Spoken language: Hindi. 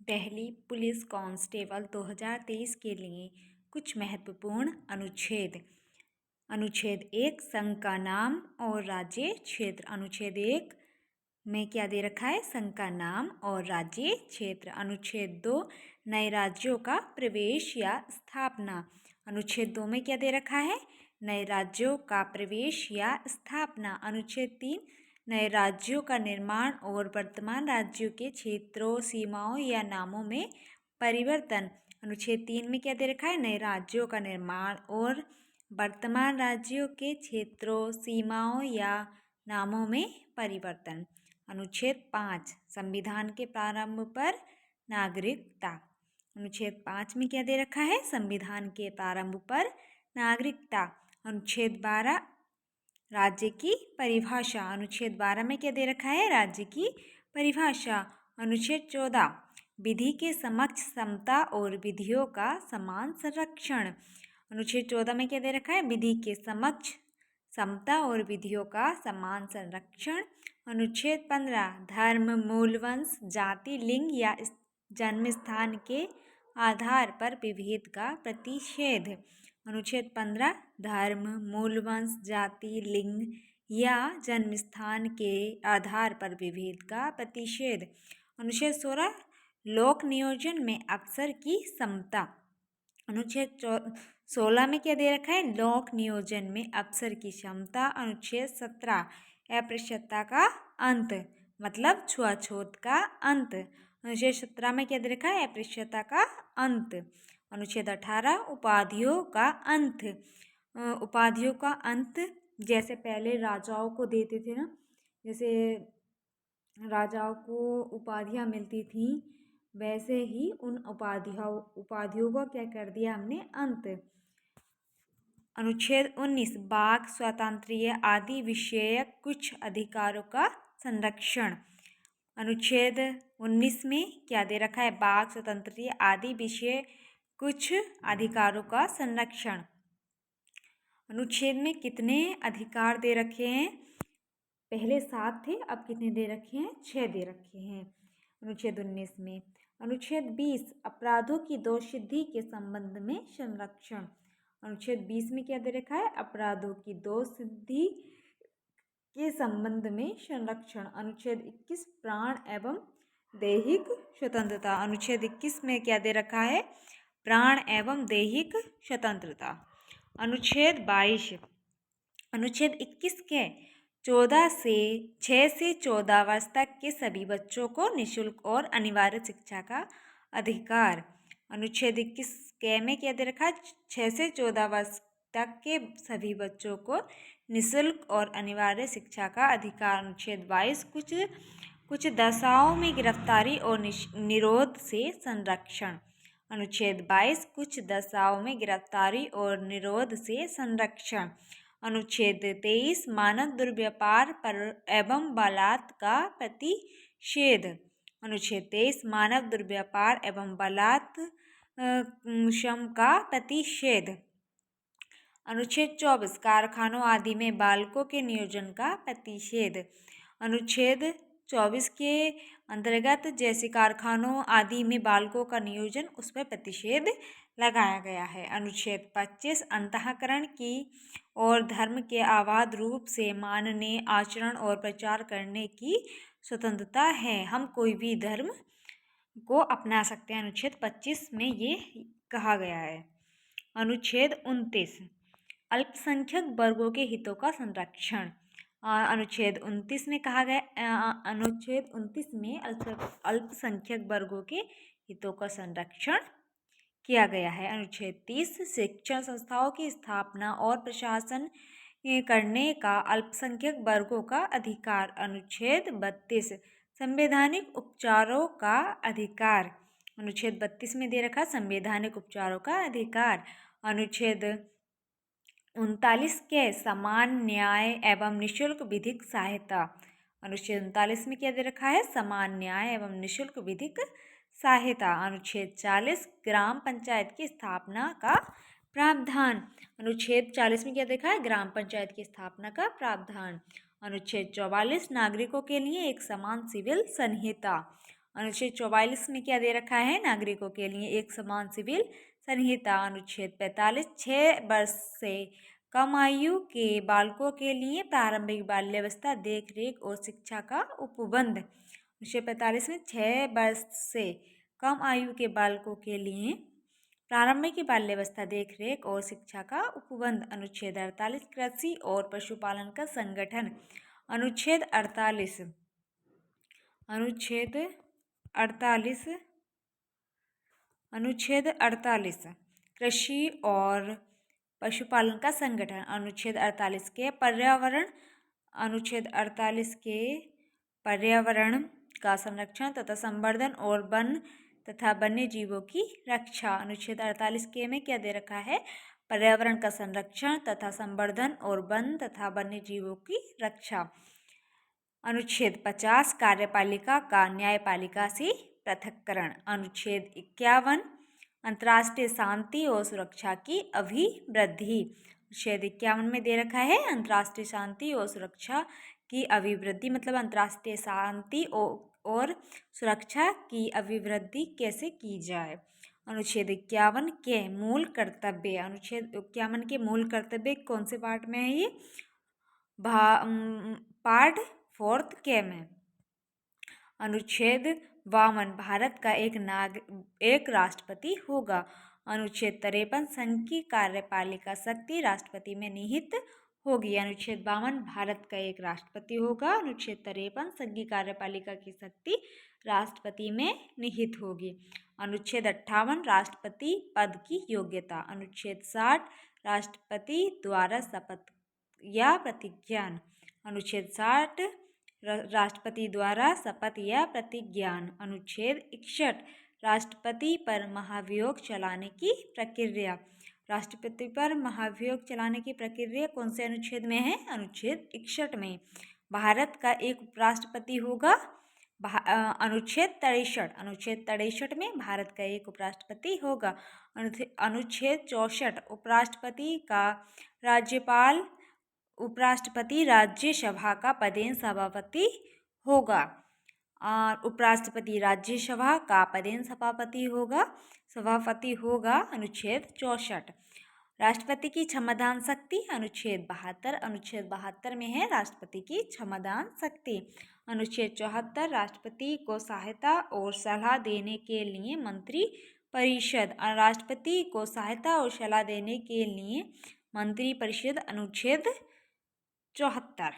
पहली पुलिस कांस्टेबल 2023 के लिए कुछ महत्वपूर्ण अनुच्छेद। अनुच्छेद 1 संघ का नाम और राज्य क्षेत्र। अनुच्छेद 1 में क्या दे रखा है? संघ का नाम और राज्य क्षेत्र। अनुच्छेद 2 नए राज्यों का प्रवेश या स्थापना। अनुच्छेद 2 में क्या दे रखा है? नए राज्यों का प्रवेश या स्थापना। अनुच्छेद 3 नए राज्यों का निर्माण और वर्तमान राज्यों के क्षेत्रों, सीमाओं या नामों में परिवर्तन। अनुच्छेद 3 में क्या दे रखा है? नए राज्यों का निर्माण और वर्तमान राज्यों के क्षेत्रों, सीमाओं या नामों में परिवर्तन। अनुच्छेद 5 संविधान के प्रारंभ पर नागरिकता। अनुच्छेद 5 में क्या दे रखा है? संविधान के प्रारंभ पर नागरिकता। अनुच्छेद 12 राज्य की परिभाषा। अनुच्छेद 12 में क्या दे रखा है? राज्य की परिभाषा। अनुच्छेद 14 विधि के समक्ष समता और विधियों का समान संरक्षण। अनुच्छेद 14 में क्या दे रखा है? विधि के समक्ष समता और विधियों का समान संरक्षण। अनुच्छेद 15 धर्म, मूल, वंश, जाति, लिंग या जन्म स्थान के आधार पर विभेद का प्रतिषेध। अनुच्छेद 15 धर्म, मूल, वंश, जाति, लिंग या जन्म स्थान के आधार पर विभेद का प्रतिषेध। अनुच्छेद 16 लोक नियोजन में अफसर की समता। अनुच्छेद 16 में क्या दे रखा है? लोक नियोजन में अफसर की क्षमता। अनुच्छेद 17 अस्पृश्यता का अंत, मतलब छुआछूत का अंत। अनुच्छेद 17 में क्या दे रखा है? अस्पृश्यता का अंत। अनुच्छेद 18 उपाधियों का अंत। उपाधियों का अंत जैसे पहले राजाओं को देते थे ना, जैसे राजाओं को उपाधियाँ मिलती थी, वैसे ही उन उपाधियों को क्या कर दिया हमने? अंत। अनुच्छेद 19 वाक स्वातंत्र्य आदि विषयक कुछ अधिकारों का संरक्षण। अनुच्छेद 19 में क्या दे रखा है? वाक स्वातंत्र्य आदि विषय कुछ अधिकारों का संरक्षण। अनुच्छेद में कितने अधिकार दे रखे हैं? पहले 7 थे, अब कितने दे रखे हैं? 6 दे रखे हैं अनुच्छेद 19 में। अनुच्छेद 20 अपराधों की दोषसिद्धि के संबंध में संरक्षण। अनुच्छेद 20 में क्या दे रखा है? अपराधों की दोषसिद्धि के संबंध में संरक्षण। अनुच्छेद 21 प्राण एवं दैहिक स्वतंत्रता। अनुच्छेद 21 में क्या दे रखा है? प्राण एवं दैहिक स्वतंत्रता। अनुच्छेद 22 अनुच्छेद 21 के 6 से 14 वर्ष तक के सभी बच्चों को निःशुल्क और अनिवार्य शिक्षा का अधिकार। अनुच्छेद 21 के में क्या दे रखा है? 6 से 14 वर्ष तक के सभी बच्चों को निःशुल्क और अनिवार्य शिक्षा का अधिकार। अनुच्छेद 22 कुछ दशाओं में गिरफ्तारी और निरोध से संरक्षण। अनुच्छेद 22 कुछ दशाओं में गिरफ्तारी और निरोध से संरक्षण। अनुच्छेद 23 मानव दुर्व्यापार पर एवं बलात्कार का प्रतिषेध। अनुच्छेद 23 मानव दुर्व्यापार एवं बलात्कार का प्रतिषेध। अनुच्छेद 24 कारखानों आदि में बालकों के नियोजन का प्रतिषेध। अनुच्छेद 24 के अंतर्गत जैसे कारखानों आदि में बालकों का नियोजन, उस पर प्रतिषेध लगाया गया है। अनुच्छेद 25 अंतःकरण की और धर्म के अबाध रूप से मानने, आचरण और प्रचार करने की स्वतंत्रता है। हम कोई भी धर्म को अपना सकते हैं, अनुच्छेद 25 में ये कहा गया है। अनुच्छेद 29 अल्पसंख्यक वर्गों के हितों का संरक्षण। अनुच्छेद 29 में कहा गया, अनुच्छेद 29 में अल्पसंख्यक वर्गों के हितों का संरक्षण किया गया है। अनुच्छेद 30 शिक्षण संस्थाओं की स्थापना और प्रशासन करने का अल्पसंख्यक वर्गों का अधिकार। अनुच्छेद 32 संवैधानिक उपचारों का अधिकार। अनुच्छेद 32 में दे रखा संवैधानिक उपचारों का अधिकार। अनुच्छेद 39 के समान न्याय एवं निःशुल्क विधिक सहायता। अनुच्छेद 39 में क्या दे रखा है? समान न्याय एवं निःशुल्क विधिक सहायता। अनुच्छेद 40 ग्राम पंचायत की स्थापना का प्रावधान। अनुच्छेद 40 में क्या देखा है? ग्राम पंचायत की स्थापना का प्रावधान। अनुच्छेद 44 नागरिकों के लिए एक समान सिविल संहिता। अनुच्छेद 44 में क्या दे रखा है? नागरिकों के लिए एक समान सिविल संहिता। अनुच्छेद 45 6 वर्ष से कम आयु के बालकों के लिए प्रारंभिक बाल्यावस्था देखरेख और शिक्षा का उपबंध। अनुच्छेद 45 में 6 वर्ष से कम आयु के बालकों के लिए प्रारंभिक बाल्यावस्था देखरेख और शिक्षा का उपबंध। अनुच्छेद 48 कृषि और पशुपालन का संगठन। अनुच्छेद 48 कृषि और पशुपालन का संगठन। अनुच्छेद 48 के पर्यावरण। अनुच्छेद 48 के पर्यावरण का संरक्षण तथा संवर्धन और वन तथा वन्य जीवों की रक्षा। अनुच्छेद 48 के में क्या दे रखा है? पर्यावरण का संरक्षण तथा संवर्धन और वन तथा वन्य जीवों की रक्षा। अनुच्छेद 50 कार्यपालिका का न्यायपालिका से पृथक्करण। अनुच्छेद 51 अंतर्राष्ट्रीय शांति और सुरक्षा की अभिवृद्धि। अनुच्छेद 51 में दे रखा है अंतर्राष्ट्रीय शांति और सुरक्षा की अभिवृद्धि, मतलब अंतर्राष्ट्रीय शांति और सुरक्षा की अभिवृद्धि कैसे की जाए। अनुच्छेद 51 के मूल कर्तव्य। अनुच्छेद 51 के मूल कर्तव्य कौन से पार्ट में है ये? पार्ट 4 के में। अनुच्छेद 52 भारत का एक राष्ट्रपति होगा। अनुच्छेद 53 संघ की कार्यपालिका शक्ति राष्ट्रपति में निहित होगी। अनुच्छेद 52 भारत का एक राष्ट्रपति होगा। अनुच्छेद 53 संघ की कार्यपालिका की शक्ति राष्ट्रपति में निहित होगी। अनुच्छेद 58 राष्ट्रपति पद की योग्यता। अनुच्छेद 60 राष्ट्रपति द्वारा शपथ या प्रतिज्ञान। अनुच्छेद 60 राष्ट्रपति द्वारा शपथ या प्रतिज्ञान। अनुच्छेद 61 राष्ट्रपति पर महाभियोग चलाने की प्रक्रिया। राष्ट्रपति पर महाभियोग चलाने की प्रक्रिया कौन से अनुच्छेद में है? अनुच्छेद 61 में। भारत का एक उपराष्ट्रपति होगा। अनुच्छेद 63 में भारत का एक उपराष्ट्रपति होगा। अनुच्छेद 64 उपराष्ट्रपति का राज्यपाल उपराष्ट्रपति राज्यसभा का पदेन सभापति होगा। उपराष्ट्रपति राज्यसभा का पदेन सभापति होगा। अनुच्छेद 64 राष्ट्रपति की क्षमादान शक्ति। अनुच्छेद 72 में है राष्ट्रपति की क्षमादान शक्ति। अनुच्छेद 74 राष्ट्रपति को सहायता और सलाह देने के लिए मंत्री परिषद। राष्ट्रपति को सहायता और सलाह देने के लिए मंत्री परिषद। अनुच्छेद 74।